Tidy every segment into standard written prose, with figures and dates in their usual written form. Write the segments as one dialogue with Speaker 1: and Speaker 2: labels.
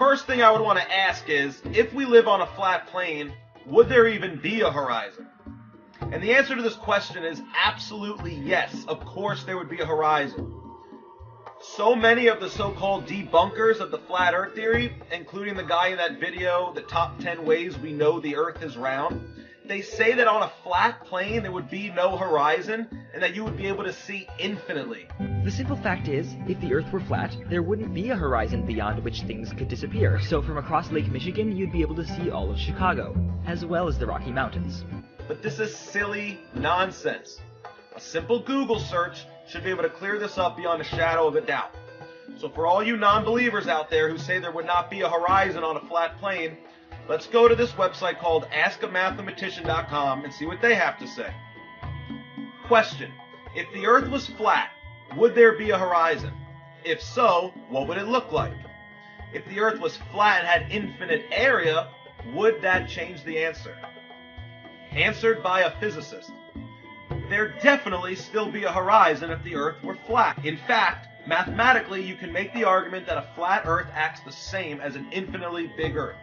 Speaker 1: first thing I would want to ask is, if we live on a flat plane, would there even be a horizon? And the answer to this question is absolutely yes. Of course there would be a horizon. So many of the so-called debunkers of the flat earth theory, including the guy in that video, The Top 10 Ways We Know the Earth is Round, they say that on a flat plane there would be no horizon and that you would be able to see infinitely.
Speaker 2: The simple fact is, if the Earth were flat, there wouldn't be a horizon beyond which things could disappear. So from across Lake Michigan, you'd be able to see all of Chicago, as well as the Rocky Mountains.
Speaker 1: But this is silly nonsense. A simple Google search should be able to clear this up beyond a shadow of a doubt. So for all you non-believers out there who say there would not be a horizon on a flat plane, let's go to this website called askamathematician.com and see what they have to say. Question: if the Earth was flat, would there be a horizon? If so, what would it look like? If the Earth was flat and had infinite area, would that change the answer? Answered by a physicist. There'd definitely still be a horizon if the Earth were flat. In fact, mathematically, you can make the argument that a flat Earth acts the same as an infinitely big Earth.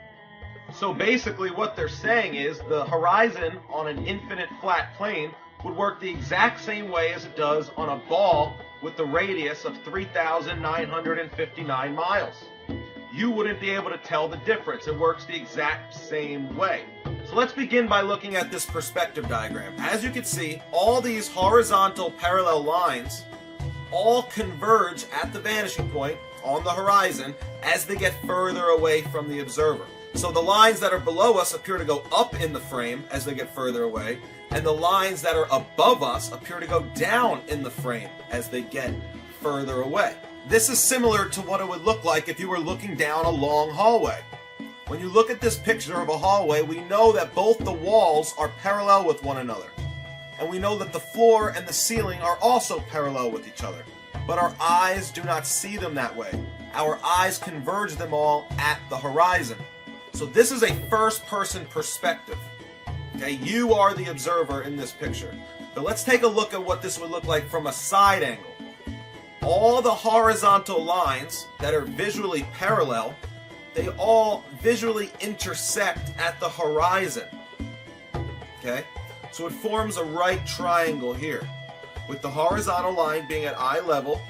Speaker 1: So basically what they're saying is the horizon on an infinite flat plane would work the exact same way as it does on a ball with the radius of 3,959 miles. You wouldn't be able to tell the difference. It works the exact same way. So let's begin by looking at this perspective diagram. As you can see, all these horizontal parallel lines all converge at the vanishing point on the horizon as they get further away from the observer. So the lines that are below us appear to go up in the frame as they get further away, and the lines that are above us appear to go down in the frame as they get further away. This is similar to what it would look like if you were looking down a long hallway. When you look at this picture of a hallway, we know that both the walls are parallel with one another. And we know that the floor and the ceiling are also parallel with each other. But our eyes do not see them that way. Our eyes converge them all at the horizon. So this is a first-person perspective. Okay, you are the observer in this picture. But let's take a look at what this would look like from a side angle. All the horizontal lines that are visually parallel, they all visually intersect at the horizon. Okay, so it forms a right triangle here, with the horizontal line being at eye level,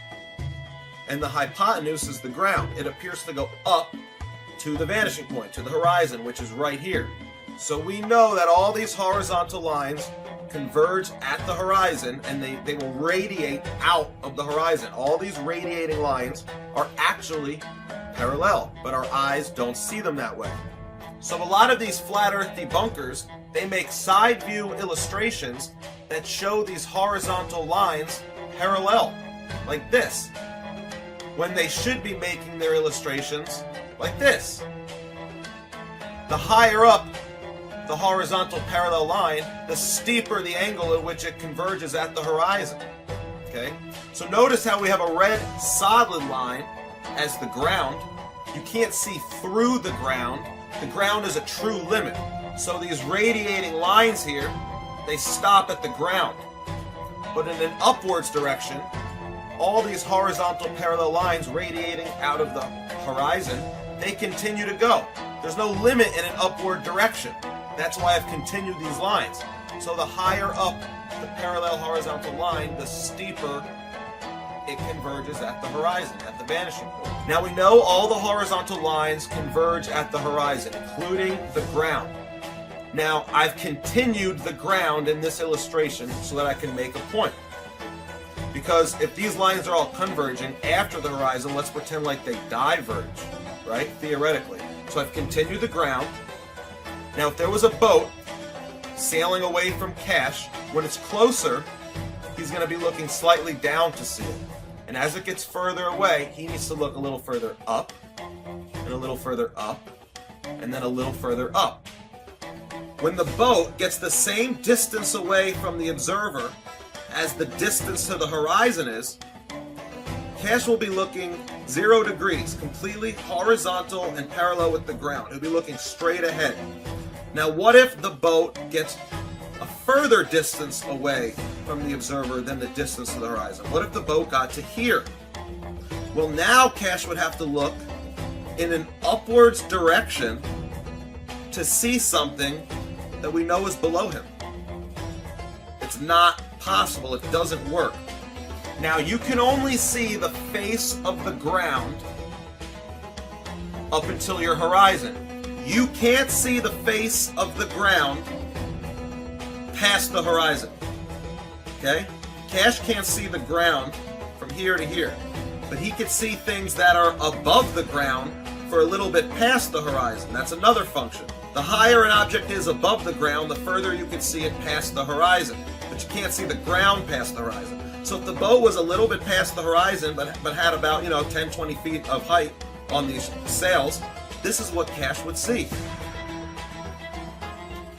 Speaker 1: and the hypotenuse is the ground. It appears to go up to the vanishing point, to the horizon, which is right here. So we know that all these horizontal lines converge at the horizon, and they will radiate out of the horizon. All these radiating lines are actually parallel, but our eyes don't see them that way. So a lot of these flat earth debunkers, they make side view illustrations that show these horizontal lines parallel, like this, when they should be making their illustrations like this. The higher up the horizontal parallel line, the steeper the angle at which it converges at the horizon. Okay? So notice how we have a red solid line as the ground. You can't see through the ground. The ground is a true limit. So these radiating lines here, they stop at the ground. But in an upwards direction, all these horizontal parallel lines radiating out of the horizon, they continue to go. There's no limit in an upward direction. That's why I've continued these lines. So the higher up the parallel horizontal line, the steeper it converges at the horizon, at the vanishing point. Now we know all the horizontal lines converge at the horizon, including the ground. Now I've continued the ground in this illustration so that I can make a point. Because if these lines are all converging after the horizon, let's pretend like they diverge, right? Theoretically. So I've continued the ground. Now if there was a boat sailing away from Cash, when it's closer, he's going to be looking slightly down to see it. And as it gets further away, he needs to look a little further up, and a little further up, and then a little further up. When the boat gets the same distance away from the observer as the distance to the horizon is, Cash will be looking 0 degrees, completely horizontal and parallel with the ground. He'll be looking straight ahead. Now what if the boat gets a further distance away from the observer than the distance to the horizon? What if the boat got to here? Well, now Cash would have to look in an upwards direction to see something that we know is below him. It's not possible. It doesn't work. Now, you can only see the face of the ground up until your horizon. You can't see the face of the ground past the horizon. Okay? Cash can't see the ground from here to here, but he can see things that are above the ground for a little bit past the horizon. That's another function. The higher an object is above the ground, the further you can see it past the horizon, but you can't see the ground past the horizon. So if the boat was a little bit past the horizon, but had about, 10, 20 feet of height on these sails, this is what Cash would see.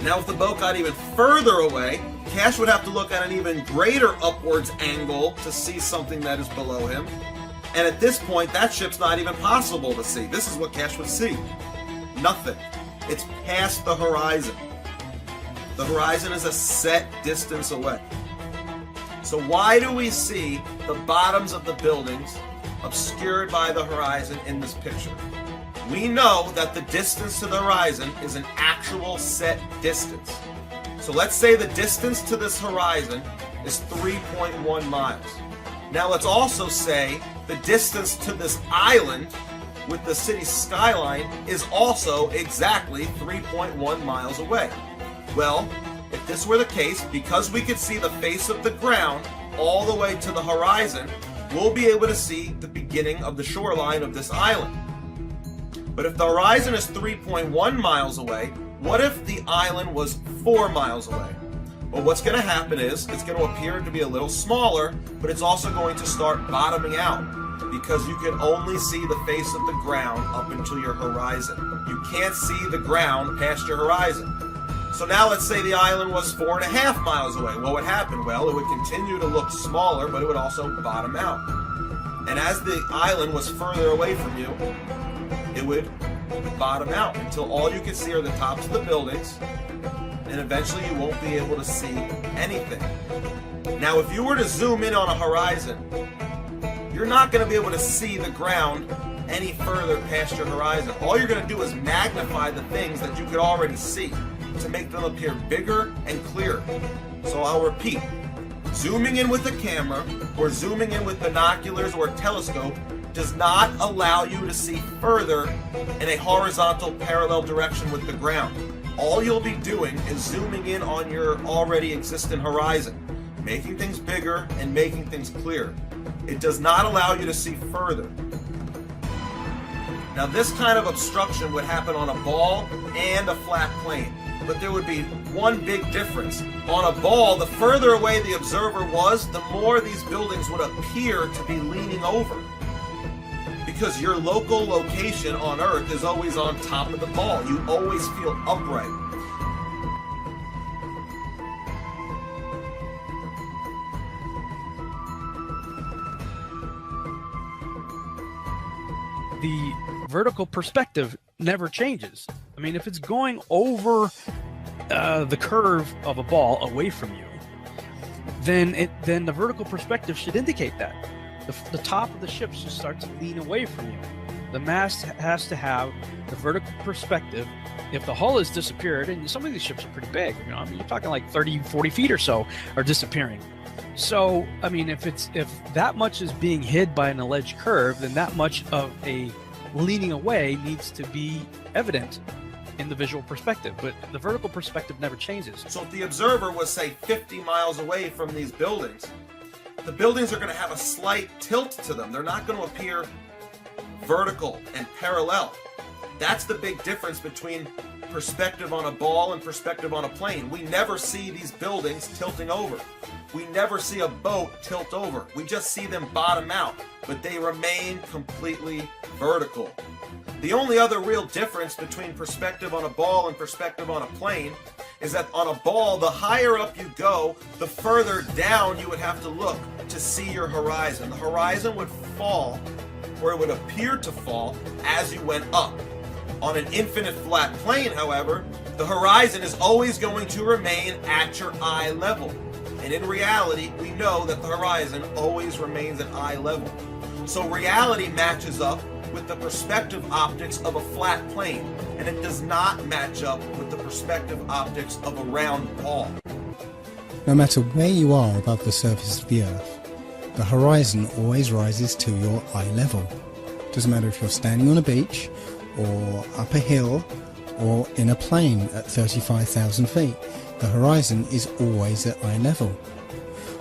Speaker 1: Now, if the boat got even further away, Cash would have to look at an even greater upwards angle to see something that is below him. And at this point, that ship's not even possible to see. This is what Cash would see. Nothing. It's past the horizon. The horizon is a set distance away. So why do we see the bottoms of the buildings obscured by the horizon in this picture? We know that the distance to the horizon is an actual set distance. So let's say the distance to this horizon is 3.1 miles. Now let's also say the distance to this island with the city skyline is also exactly 3.1 miles away. Well, if this were the case, because we could see the face of the ground all the way to the horizon, we'll be able to see the beginning of the shoreline of this island. But if the horizon is 3.1 miles away, what if the island was 4 miles away? Well, what's going to happen is it's going to appear to be a little smaller, but it's also going to start bottoming out because you can only see the face of the ground up until your horizon. You can't see the ground past your horizon. So now let's say the island was 4.5 miles away. What would happen? Well, it would continue to look smaller, but it would also bottom out. And as the island was further away from you, it would bottom out until all you can see are the tops of the buildings, and eventually you won't be able to see anything. Now, if you were to zoom in on a horizon, you're not going to be able to see the ground any further past your horizon. All you're going to do is magnify the things that you could already see to make them appear bigger and clearer. So I'll repeat. Zooming in with the camera or zooming in with binoculars or a telescope does not allow you to see further in a horizontal parallel direction with the ground. All you'll be doing is zooming in on your already existent horizon, making things bigger and making things clearer. It does not allow you to see further. Now, this kind of obstruction would happen on a ball and a flat plane, but there would be one big difference. On a ball, the further away the observer was, the more these buildings would appear to be leaning over, because your local location on Earth is always on top of the ball. You always feel upright.
Speaker 3: The vertical perspective never changes. I mean, if it's going over the curve of a ball away from you, then the vertical perspective should indicate that. The top of the ship should start to lean away from you. The mast has to have the vertical perspective. If the hull has disappeared, and some of these ships are pretty big, I mean, you're talking like 30, 40 feet or so are disappearing. So, I mean, if that much is being hid by an alleged curve, then that much of a leaning away needs to be evident in the visual perspective. But the vertical perspective never changes.
Speaker 1: So if the observer was, say, 50 miles away from these buildings, the buildings are going to have a slight tilt to them. They're not going to appear vertical and parallel. That's the big difference between perspective on a ball and perspective on a plane. We never see these buildings tilting over. We never see a boat tilt over. We just see them bottom out, but they remain completely vertical. The only other real difference between perspective on a ball and perspective on a plane is that on a ball, the higher up you go, the further down you would have to look to see your horizon. The horizon would fall, or it would appear to fall, as you went up. On an infinite flat plane, however, the horizon is always going to remain at your eye level. And in reality, we know that the horizon always remains at eye level. So reality matches up with the perspective optics of a flat plane, and it does not match up with the perspective optics of a round ball.
Speaker 4: No matter where you are above the surface of the Earth, the horizon always rises to your eye level. Doesn't matter if you're standing on a beach, or up a hill, or in a plane at 35,000 feet. The horizon is always at eye level.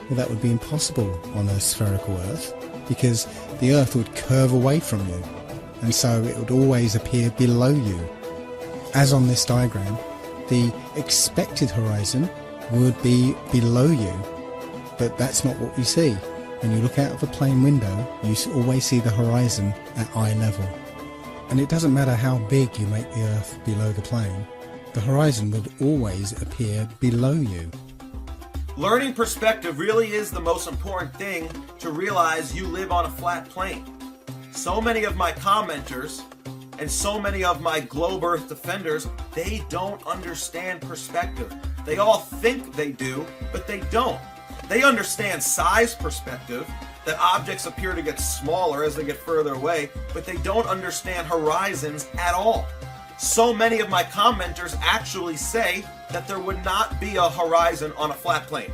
Speaker 4: Well, that would be impossible on a spherical Earth, because the Earth would curve away from you, and so it would always appear below you. As on this diagram, the expected horizon would be below you, but that's not what we see. When you look out of a plane window, you always see the horizon at eye level. And it doesn't matter how big you make the Earth below the plane, the horizon would always appear below you.
Speaker 1: Learning perspective really is the most important thing to realize you live on a flat plane. So many of my commenters and so many of my globe Earth defenders, they don't understand perspective. They all think they do, but they don't. They understand size perspective, that objects appear to get smaller as they get further away, but they don't understand horizons at all. So many of my commenters actually say that there would not be a horizon on a flat plane.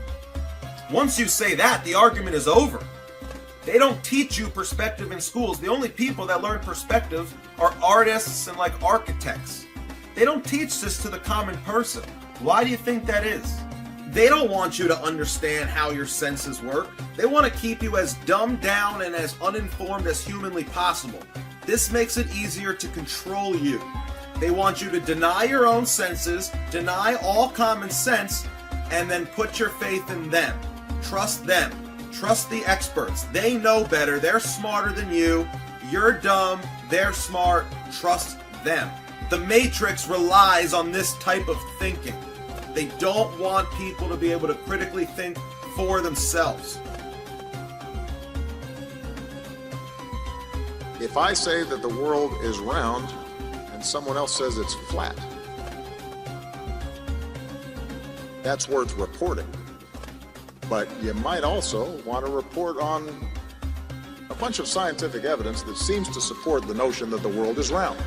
Speaker 1: Once you say that, the argument is over. They don't teach you perspective in schools. The only people that learn perspective are artists and like architects. They don't teach this to the common person. Why do you think that is? They don't want you to understand how your senses work. They want to keep you as dumbed down and as uninformed as humanly possible. This makes it easier to control you. They want you to deny your own senses, deny all common sense, and then put your faith in them. Trust them. Trust the experts. They know better. They're smarter than you. You're dumb. They're smart. Trust them. The Matrix relies on this type of thinking. They don't want people to be able to critically think for themselves.
Speaker 5: If I say that the world is round and someone else says it's flat, that's worth reporting. But you might also want to report on a bunch of scientific evidence that seems to support the notion that the world is round.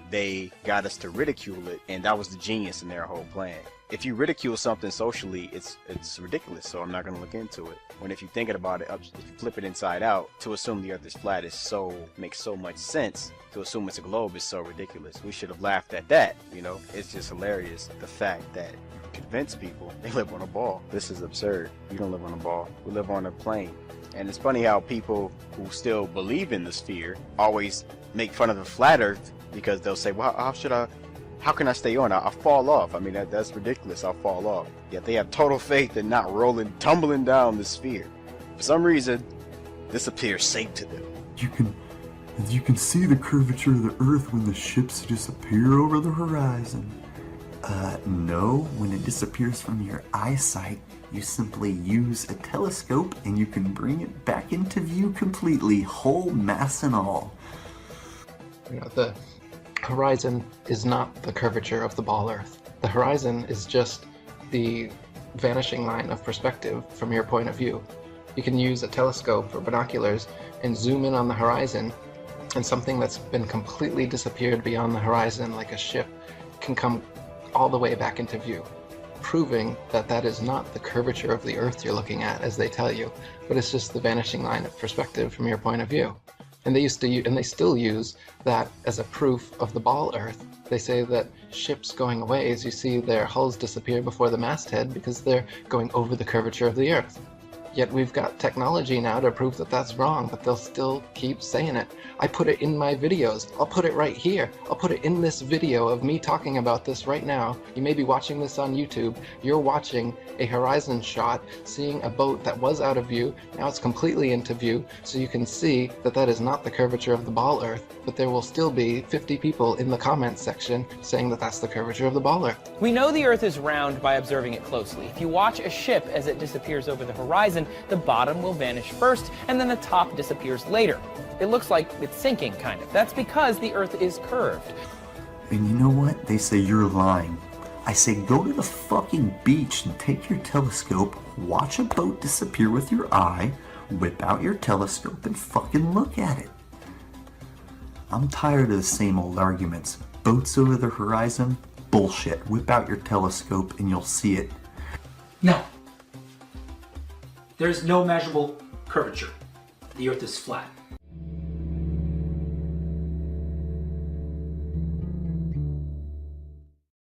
Speaker 6: They got us to ridicule it, and that was the genius in their whole plan. If you ridicule something socially, it's ridiculous, so I'm not going to look into it. When if you're thinking about it, if you flip it inside out, to assume the Earth is flat makes so much sense. To assume it's a globe is so ridiculous. We should have laughed at that, you know? It's just hilarious, the fact that you convince people they live on a ball. This is absurd. We don't live on a ball. We live on a plane. And it's funny how people who still believe in the sphere always make fun of the flat Earth, because they'll say, well, how can I stay on? I'll fall off. I mean, that's ridiculous. I'll fall off. Yet they have total faith in not tumbling down the sphere. For some reason, this appears safe to them.
Speaker 7: You can see the curvature of the Earth when the ships disappear over the horizon. No, when it disappears from your eyesight, you simply use a telescope and you can bring it back into view completely, whole mass and all.
Speaker 8: You know, the horizon is not the curvature of the ball Earth. The horizon is just the vanishing line of perspective from your point of view. You can use a telescope or binoculars and zoom in on the horizon, and something that's been completely disappeared beyond the horizon, like a ship, can come all the way back into view, proving that that is not the curvature of the Earth you're looking at, as they tell you, but it's just the vanishing line of perspective from your point of view. And they used to, and they still use that as a proof of the ball Earth. They say that ships going away, as you see their hulls disappear before the masthead, because they're going over the curvature of the Earth. Yet we've got technology now to prove that that's wrong, but they'll still keep saying it. I put it in my videos. I'll put it right here. I'll put it in this video of me talking about this right now. You may be watching this on YouTube. You're watching a horizon shot, seeing a boat that was out of view. Now it's completely into view, so you can see that that is not the curvature of the ball Earth, but there will still be 50 people in the comments section saying that that's the curvature of the ball Earth.
Speaker 9: We know the Earth is round by observing it closely. If you watch a ship as it disappears over the horizon, the bottom will vanish first, and then the top disappears later. It looks like it's sinking, kind of. That's because the Earth is curved.
Speaker 7: And you know what? They say you're lying. I say go to the fucking beach and take your telescope, watch a boat disappear with your eye, whip out your telescope and fucking look at it. I'm tired of the same old arguments. Boats over the horizon? Bullshit. Whip out your telescope and you'll see it.
Speaker 10: No. There's no measurable curvature. The Earth is flat.